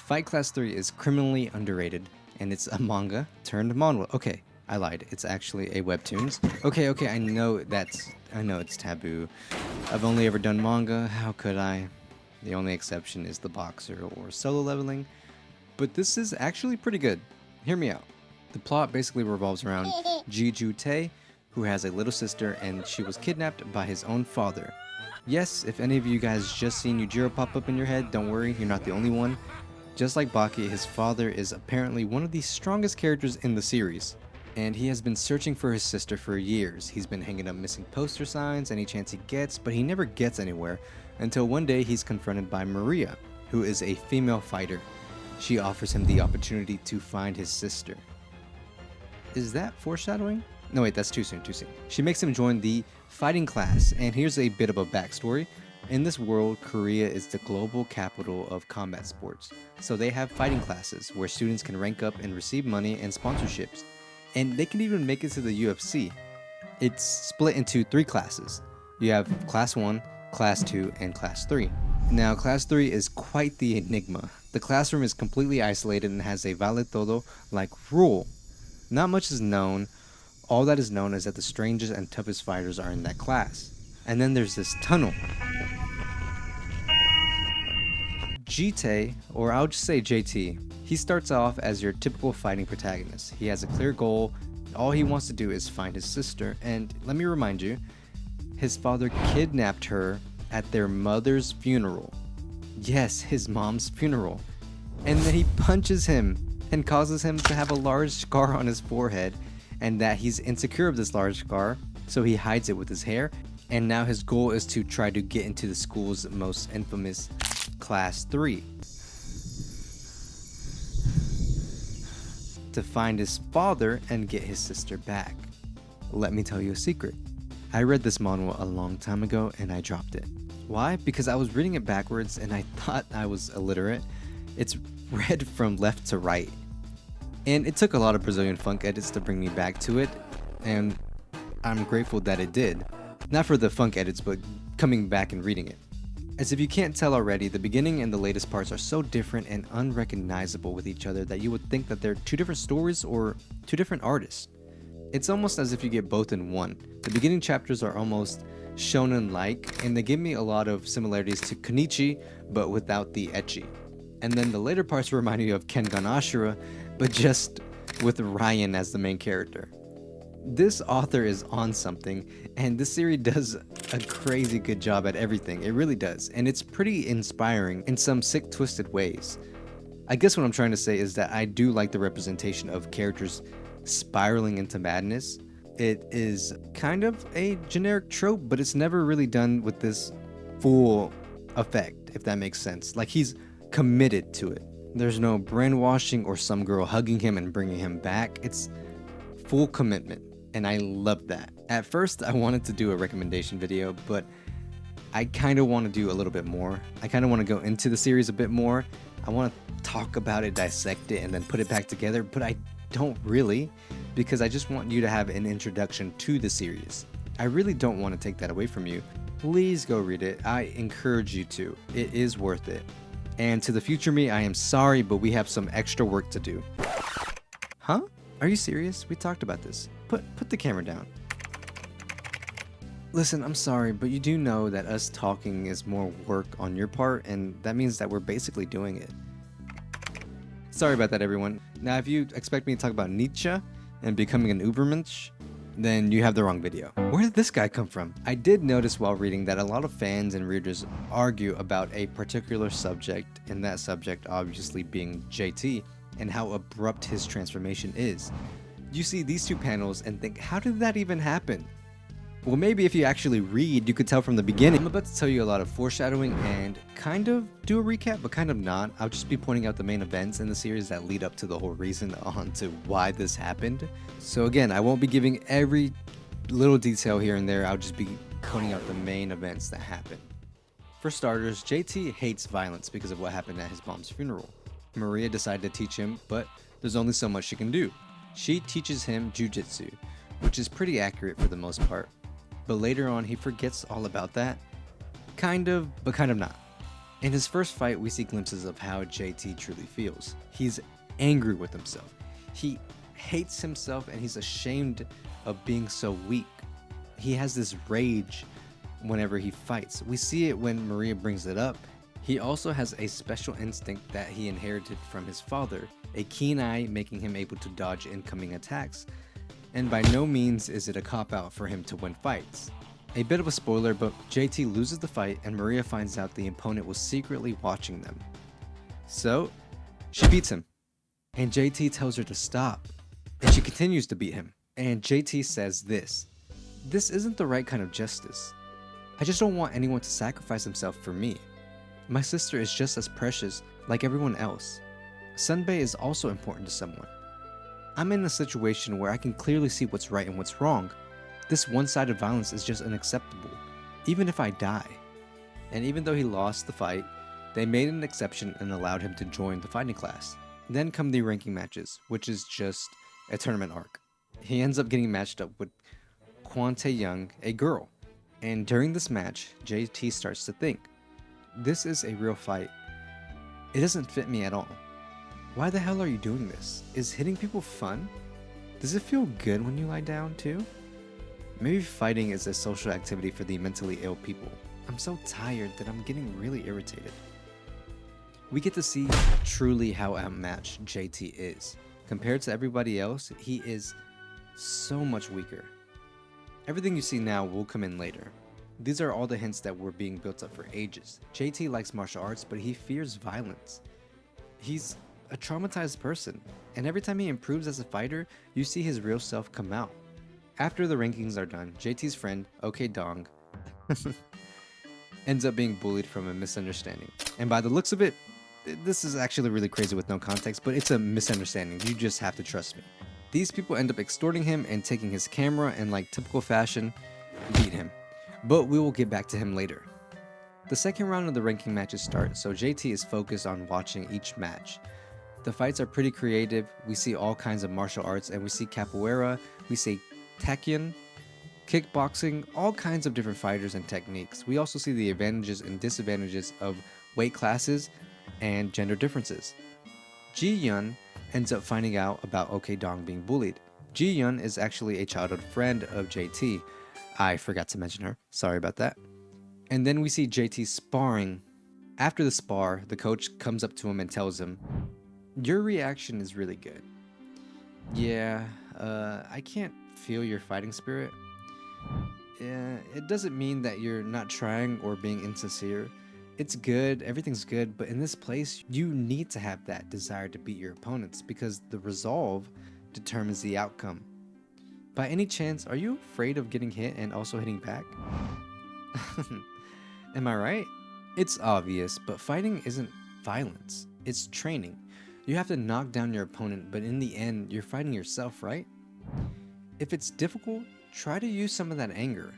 Fight Class 3 is criminally underrated, and it's a manga turned manhwa. Okay, I lied. It's actually a webtoons. Okay, I know it's taboo. I've only ever done manga. How could I? The only exception is the boxer or solo leveling. But this is actually pretty good. Hear me out. The plot basically revolves around Ji Tae, who has a little sister, and she was kidnapped by his own father. Yes, if any of you guys just seen Yujiro pop up in your head, don't worry, you're not the only one. Just like Baki, his father is apparently one of the strongest characters in the series, and he has been searching for his sister for years. He's been hanging up missing poster signs any chance he gets, but he never gets anywhere until one day he's confronted by Maria, who is a female fighter. She offers him the opportunity to find his sister. Is that foreshadowing? No wait, that's too soon. She makes him join the fighting class, and here's a bit of a backstory. In this world, Korea is the global capital of combat sports, so they have fighting classes where students can rank up and receive money and sponsorships, and they can even make it to the UFC. It's split into 3 classes. You have Class 1, Class 2, and Class 3. Now, Class 3 is quite the enigma. The classroom is completely isolated and has a vale todo-like rule. Not much is known. All that is known is that the strangest and toughest fighters are in that class. And then there's this tunnel. Jite, or I'll just say JT, he starts off as your typical fighting protagonist. He has a clear goal. All he wants to do is find his sister. And let me remind you, his father kidnapped her at their mother's funeral. Yes, his mom's funeral. And then he punches him and causes him to have a large scar on his forehead, and that he's insecure of this large scar, so he hides it with his hair. And now his goal is to try to get into the school's most infamous Class 3. To find his father and get his sister back. Let me tell you a secret. I read this manhwa a long time ago and I dropped it. Why? Because I was reading it backwards and I thought I was illiterate. It's read from left to right. And it took a lot of Brazilian funk edits to bring me back to it, and I'm grateful that it did. Not for the funk edits, but coming back and reading it. As if you can't tell already, the beginning and the latest parts are so different and unrecognizable with each other that you would think that they're 2 different stories or 2 different artists. It's almost as if you get both in one. The beginning chapters are almost shonen-like, and they give me a lot of similarities to Konichi, but without the ecchi. And then the later parts remind you of Kengan Ashura, but just with Ryan as the main character. This author is on something, and this series does a crazy good job at everything. It really does, and it's pretty inspiring in some sick, twisted ways. I guess what I'm trying to say is that I do like the representation of characters spiraling into madness. It is kind of a generic trope, but it's never really done with this full effect, if that makes sense. Like, he's committed to it. There's no brainwashing or some girl hugging him and bringing him back. It's full commitment, and I love that. At first, I wanted to do a recommendation video, but I kind of want to do a little bit more. I kind of want to go into the series a bit more. I want to talk about it, dissect it, and then put it back together, but I don't really, because I just want you to have an introduction to the series. I really don't want to take that away from you. Please go read it. I encourage you to. It is worth it. And to the future me, I am sorry, but we have some extra work to do. Huh? Are you serious? We talked about this. Put the camera down. Listen, I'm sorry, but you do know that us talking is more work on your part, and that means that we're basically doing it. Sorry about that, everyone. Now, if you expect me to talk about Nietzsche and becoming an Ubermensch, then you have the wrong video. Where did this guy come from? I did notice while reading that a lot of fans and readers argue about a particular subject, and that subject obviously being JT, and how abrupt his transformation is. You see these 2 panels and think, how did that even happen? Well, maybe if you actually read, you could tell from the beginning. I'm about to tell you a lot of foreshadowing and kind of do a recap, but kind of not. I'll just be pointing out the main events in the series that lead up to the whole reason on to why this happened. So again, I won't be giving every little detail here and there. I'll just be pointing out the main events that happen. For starters, JT hates violence because of what happened at his mom's funeral. Maria decided to teach him, but there's only so much she can do. She teaches him jujitsu, which is pretty accurate for the most part. But later on, he forgets all about that. Kind of, but kind of not. In his first fight, we see glimpses of how JT truly feels. He's angry with himself. He hates himself and he's ashamed of being so weak. He has this rage whenever he fights. We see it when Maria brings it up. He also has a special instinct that he inherited from his father, a keen eye making him able to dodge incoming attacks, and by no means is it a cop-out for him to win fights. A bit of a spoiler, but JT loses the fight and Maria finds out the opponent was secretly watching them. So, she beats him, and JT tells her to stop, and she continues to beat him. And JT says this isn't the right kind of justice. I just don't want anyone to sacrifice himself for me. My sister is just as precious like everyone else. Sunbae is also important to someone. I'm in a situation where I can clearly see what's right and what's wrong. This one-sided violence is just unacceptable, even if I die. And even though he lost the fight, they made an exception and allowed him to join the fighting class. Then come the ranking matches, which is just a tournament arc. He ends up getting matched up with Kwon Tae-young, a girl. And during this match, JT starts to think, this is a real fight. It doesn't fit me at all. Why the hell are you doing this? Is hitting people fun? Does it feel good when you lie down too? Maybe fighting is a social activity for the mentally ill people. I'm so tired that I'm getting really irritated. We get to see truly how outmatched JT is. Compared to everybody else, he is so much weaker. Everything you see now will come in later. These are all the hints that were being built up for ages. JT likes martial arts, but he fears violence. He's a traumatized person, and every time he improves as a fighter, you see his real self come out. After the rankings are done, JT's friend, OK Dong, ends up being bullied from a misunderstanding. And by the looks of it, this is actually really crazy with no context, but it's a misunderstanding. You just have to trust me. These people end up extorting him and taking his camera and, like typical fashion, beat him. But we will get back to him later. The second round of the ranking matches start, so JT is focused on watching each match. The fights are pretty creative. We see all kinds of martial arts, and we see capoeira, we see taekyon, kickboxing, all kinds of different fighters and techniques. We also see the advantages and disadvantages of weight classes and gender differences. Ji-yeon ends up finding out about OK Dong being bullied. Ji-yeon is actually a childhood friend of JT. I forgot to mention her. Sorry about that. And then we see JT sparring. After the spar, the coach comes up to him and tells him, your reaction is really good. Yeah, I can't feel your fighting spirit. It doesn't mean that you're not trying or being insincere. It's good, everything's good, but in this place, you need to have that desire to beat your opponents because the resolve determines the outcome. By any chance, are you afraid of getting hit and also hitting back? Am I right? It's obvious, but fighting isn't violence. It's training. You have to knock down your opponent, but in the end, you're fighting yourself, right? If it's difficult, try to use some of that anger.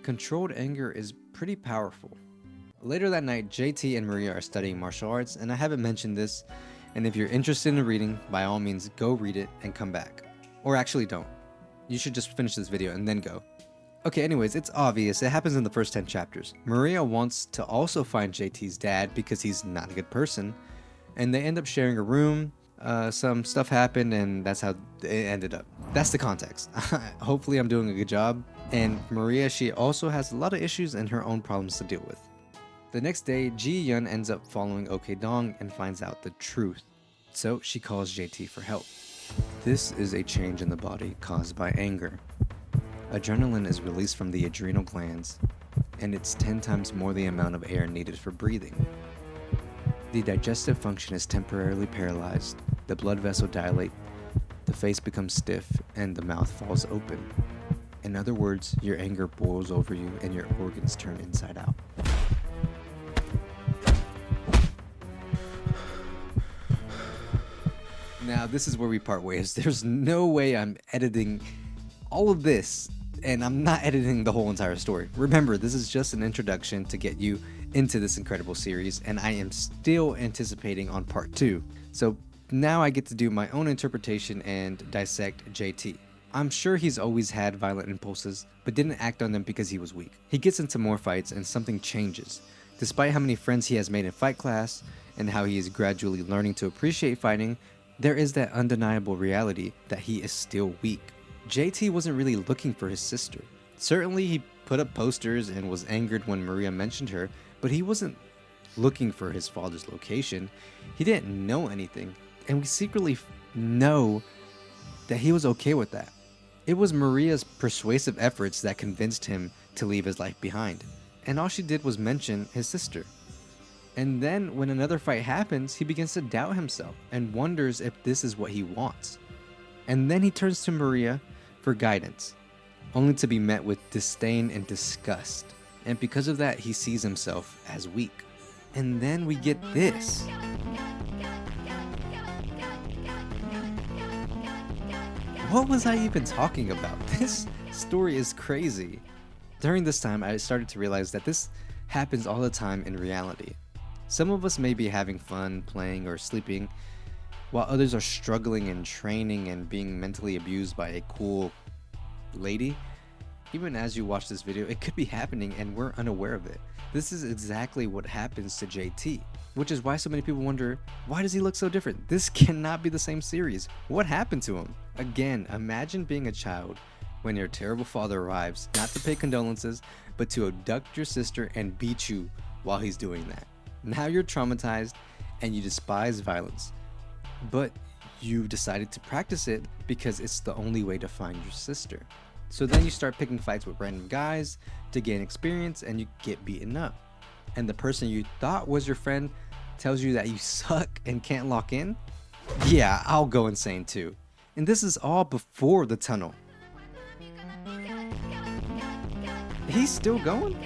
Controlled anger is pretty powerful. Later that night, JT and Maria are studying martial arts, and I haven't mentioned this, and if you're interested in reading, by all means, go read it and come back. Or actually don't. You should just finish this video and then go. Okay, anyways, it's obvious. It happens in the first 10 chapters. Maria wants to also find JT's dad because he's not a good person, and they end up sharing a room. Some stuff happened, and that's how it ended up. That's the context. Hopefully I'm doing a good job. And Maria, she also has a lot of issues and her own problems to deal with. The next day, Ji-yeon ends up following OK Dong and finds out the truth. So she calls JT for help. This is a change in the body caused by anger. Adrenaline is released from the adrenal glands, and it's 10 times more the amount of air needed for breathing. The digestive function is temporarily paralyzed, the blood vessel dilate, the face becomes stiff, and the mouth falls open. In other words, your anger boils over you and your organs turn inside out. Now, this is where we part ways. There's no way I'm editing all of this, and I'm not editing the whole entire story. Remember, this is just an introduction to get you into this incredible series, and I am still anticipating on part 2. So now I get to do my own interpretation and dissect JT. I'm sure he's always had violent impulses, but didn't act on them because he was weak. He gets into more fights and something changes. Despite how many friends he has made in fight class and how he is gradually learning to appreciate fighting, there is that undeniable reality that he is still weak. JT wasn't really looking for his sister. Certainly he put up posters and was angered when Maria mentioned her, but he wasn't looking for his father's location. He didn't know anything, and we secretly know that he was okay with that. It was Maria's persuasive efforts that convinced him to leave his life behind, and all she did was mention his sister. And then when another fight happens, he begins to doubt himself and wonders if this is what he wants. And then he turns to Maria for guidance, only to be met with disdain and disgust. And because of that, he sees himself as weak. And then we get this. What was I even talking about? This story is crazy. During this time, I started to realize that this happens all the time in reality. Some of us may be having fun, playing, or sleeping, while others are struggling and training and being mentally abused by a cool lady. Even as you watch this video, it could be happening and we're unaware of it. This is exactly what happens to JT, which is why so many people wonder, why does he look so different? This cannot be the same series. What happened to him? Again, imagine being a child when your terrible father arrives, not to pay condolences, but to abduct your sister and beat you while he's doing that. Now you're traumatized and you despise violence, but you decided to practice it because it's the only way to find your sister. So then you start picking fights with random guys to gain experience and you get beaten up. And the person you thought was your friend tells you that you suck and can't lock in? Yeah, I'll go insane too. And this is all before the tunnel. He's still going?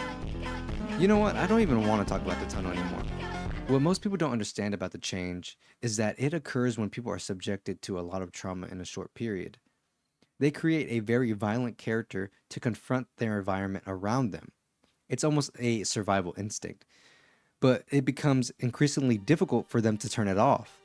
You know what? I don't even want to talk about the tunnel anymore. What most people don't understand about the change is that it occurs when people are subjected to a lot of trauma in a short period. They create a very violent character to confront their environment around them. It's almost a survival instinct, but it becomes increasingly difficult for them to turn it off.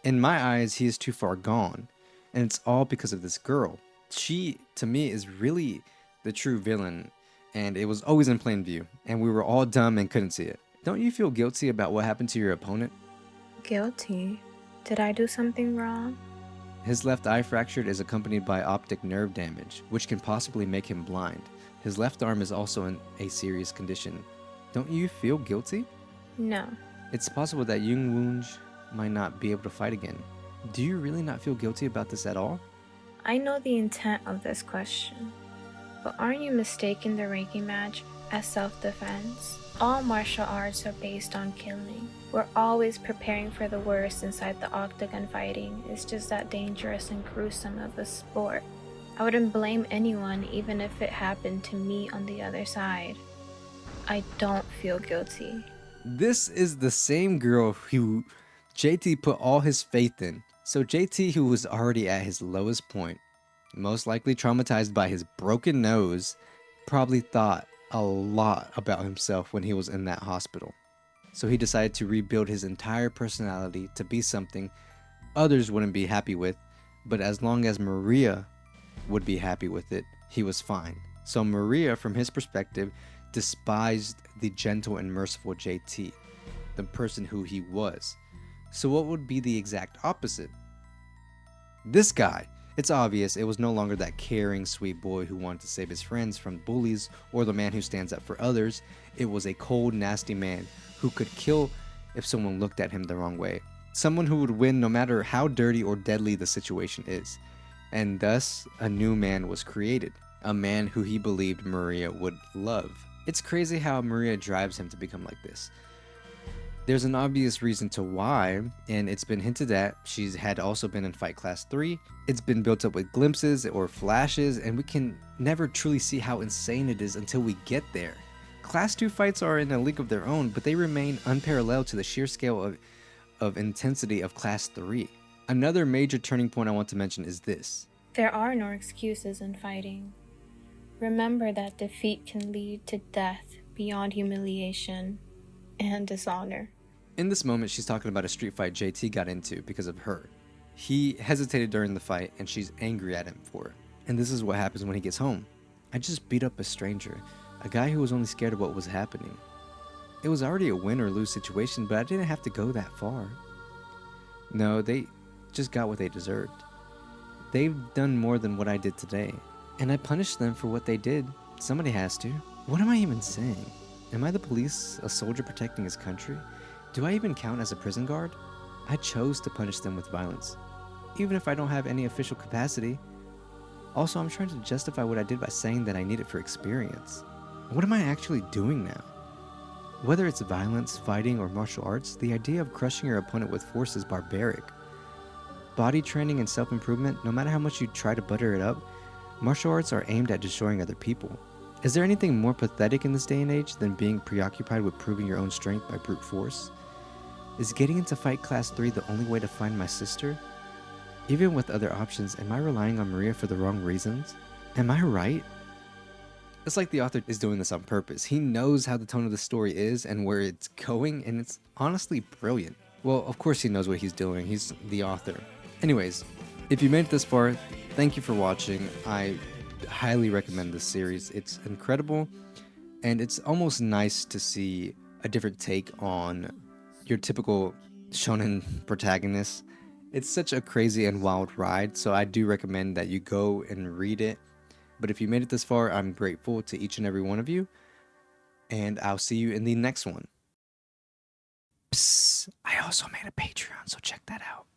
In my eyes, he is too far gone, and it's all because of this girl. She, to me, is really the true villain, and it was always in plain view, and we were all dumb and couldn't see it. Don't you feel guilty about what happened to your opponent? Guilty? Did I do something wrong? His left eye fractured is accompanied by optic nerve damage, which can possibly make him blind. His left arm is also in a serious condition. Don't you feel guilty? No. It's possible that Young-Joon might not be able to fight again. Do you really not feel guilty about this at all? I know the intent of this question, but aren't you mistaking the Reiki match as self-defense? All martial arts are based on killing. We're always preparing for the worst inside the octagon fighting. It's just that dangerous and gruesome of a sport. I wouldn't blame anyone even if it happened to me on the other side. I don't feel guilty. This is the same girl who JT put all his faith in. So JT, who was already at his lowest point, most likely traumatized by his broken nose, probably thought a lot about himself when he was in that hospital. So he decided to rebuild his entire personality to be something others wouldn't be happy with, but as long as Maria would be happy with it, he was fine. So Maria, from his perspective, despised the gentle and merciful JT, the person who he was. So what would be the exact opposite? This guy. It's obvious it was no longer that caring, sweet boy who wanted to save his friends from bullies or the man who stands up for others. It was a cold, nasty man who could kill if someone looked at him the wrong way. Someone who would win no matter how dirty or deadly the situation is. And thus, a new man was created. A man who he believed Maria would love. It's crazy how Maria drives him to become like this. There's an obvious reason to why, and it's been hinted at. She's had also been in Fight Class 3. It's been built up with glimpses or flashes, and we can never truly see how insane it is until we get there. Class 2 fights are in a league of their own, but they remain unparalleled to the sheer scale of intensity of Class 3. Another major turning point I want to mention is this. There are no excuses in fighting. Remember that defeat can lead to death beyond humiliation and dishonor. In this moment, she's talking about a street fight JT got into because of her. He hesitated during the fight, and she's angry at him for it. And this is what happens when he gets home. I just beat up a stranger, a guy who was only scared of what was happening. It was already a win or lose situation, but I didn't have to go that far. No, they just got what they deserved. They've done more than what I did today, and I punished them for what they did. Somebody has to. What am I even saying? Am I the police, a soldier protecting his country? Do I even count as a prison guard? I chose to punish them with violence, even if I don't have any official capacity. Also, I'm trying to justify what I did by saying that I need it for experience. What am I actually doing now? Whether it's violence, fighting, or martial arts, the idea of crushing your opponent with force is barbaric. Body training and self-improvement, no matter how much you try to butter it up, martial arts are aimed at destroying other people. Is there anything more pathetic in this day and age than being preoccupied with proving your own strength by brute force? Is getting into Fight Class 3 the only way to find my sister? Even with other options, am I relying on Maria for the wrong reasons? Am I right? It's like the author is doing this on purpose. He knows how the tone of the story is and where it's going, and it's honestly brilliant. Well, of course he knows what he's doing. He's the author. Anyways, if you made it this far, thank you for watching. I highly recommend this series. It's incredible, and it's almost nice to see a different take on your typical shonen protagonist. It's such a crazy and wild ride, so I do recommend that you go and read it. But if you made it this far, I'm grateful to each and every one of you, and I'll see you in the next one. Psst, I also made a Patreon, so check that out.